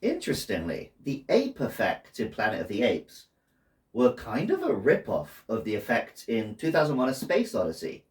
Interestingly, the ape effects in Planet of the Apes were kind of a rip-off of the effects in 2001: A Space Odyssey,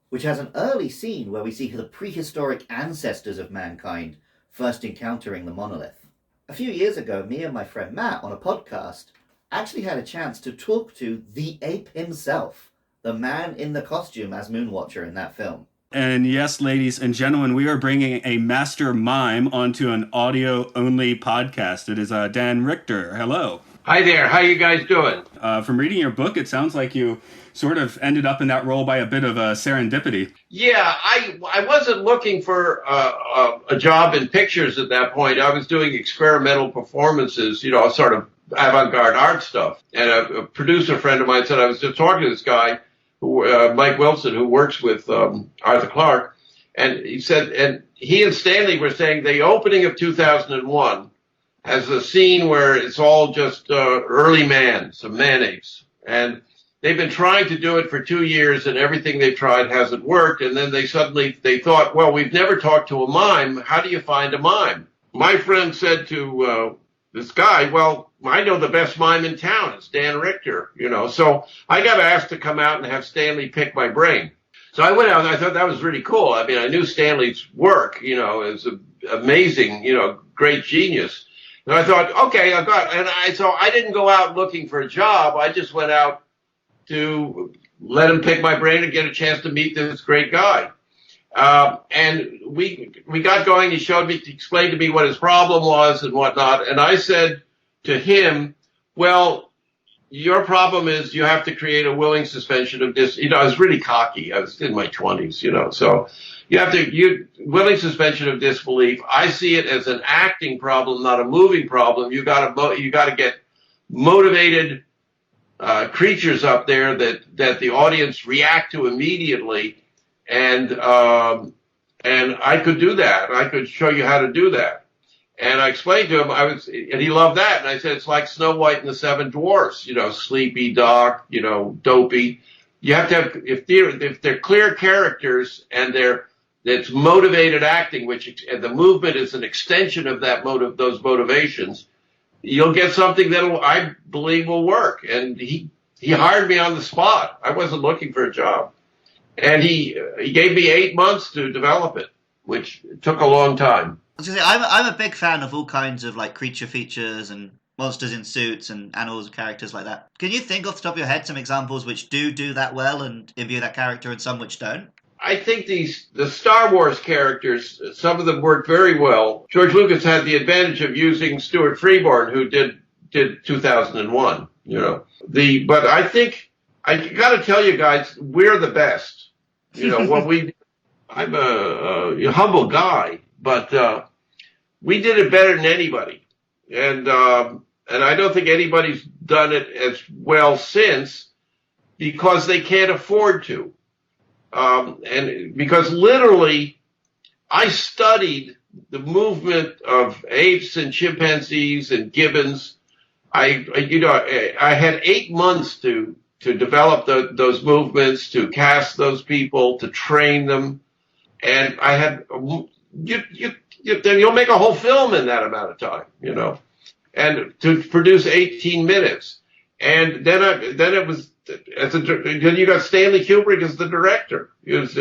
which has an early scene where we see the prehistoric ancestors of mankind first encountering the monolith. A few years ago, me and my friend Matt on a podcast actually had a chance to talk to the ape himself, the man in the costume as Moonwatcher in that film. And yes, ladies and gentlemen, we are bringing a master mime onto an audio-only podcast. It is Dan Richter. Hello. Hi there. How you guys doing? From reading your book, it sounds like you sort of ended up in that role by a bit of serendipity. Yeah, I wasn't looking for a job in pictures at that point. I was doing experimental performances, sort of avant-garde art stuff. And a producer friend of mine said, I was just talking to this guy, Mike Wilson, who works with Arthur Clarke, and he said, and he and Stanley were saying the opening of 2001 has a scene where it's all just early man, some man-apes, and they've been trying to do it for 2 years, and everything they've tried hasn't worked. And then they thought, well, we've never talked to a mime. How do you find a mime? My friend said to this guy, well, I know the best mime in town. It's Dan Richter, So I got asked to come out and have Stanley pick my brain. So I went out and I thought that was really cool. I mean, I knew Stanley's work, is amazing, great genius. And I thought, okay, so I didn't go out looking for a job. I just went out to let him pick my brain and get a chance to meet this great guy. And we got going. He explained to me what his problem was and whatnot. And I said to him, well, your problem is you have to create a willing suspension of disbelief. I was really cocky. I was in my 20s, so willing suspension of disbelief. I see it as an acting problem, not a moving problem. You got to get motivated creatures up there that the audience react to immediately, and I could do that. I could show you how to do that. And I explained to him, and he loved that. And I said, it's like Snow White and the Seven Dwarfs, Sleepy, Doc, Dopey. You have to have, if they're clear characters and it's motivated acting, and the movement is an extension of those motivations, you'll get something that I believe will work. And he hired me on the spot. I wasn't looking for a job. And he gave me 8 months to develop it, which took a long time. I was gonna say, I'm a big fan of all kinds of creature features and monsters in suits and animals and characters like that. Can you think off the top of your head some examples which do that well and imbue that character and some which don't? I think the Star Wars characters, some of them work very well. George Lucas had the advantage of using Stuart Freeborn, who did 2001, But I think, I got to tell you guys, we're the best. I'm a humble guy, but we did it better than anybody. And I don't think anybody's done it as well since, because they can't afford to. And because literally I studied the movement of apes and chimpanzees and gibbons. I had 8 months to develop those movements, to cast those people, to train them. And I had, you'll make a whole film in that amount of time, and to produce 18 minutes. And then it was, then you got Stanley Kubrick as the director. He was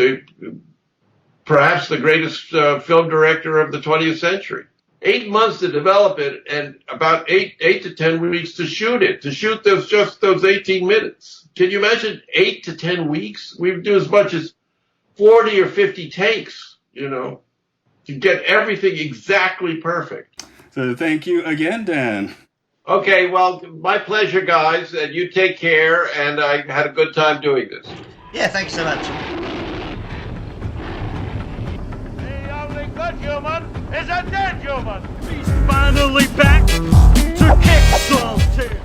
perhaps the greatest film director of the 20th century. 8 months to develop it, and about 8 to 10 weeks to shoot it. To shoot those 18 minutes. Can you imagine 8 to 10 weeks? We would do as much as 40 or 50 takes, to get everything exactly perfect. So thank you again, Dan. Okay, well, my pleasure, guys, and you take care, and I had a good time doing this. Yeah, thanks so much. The only good human is a dead human. He's finally back to kick some tail.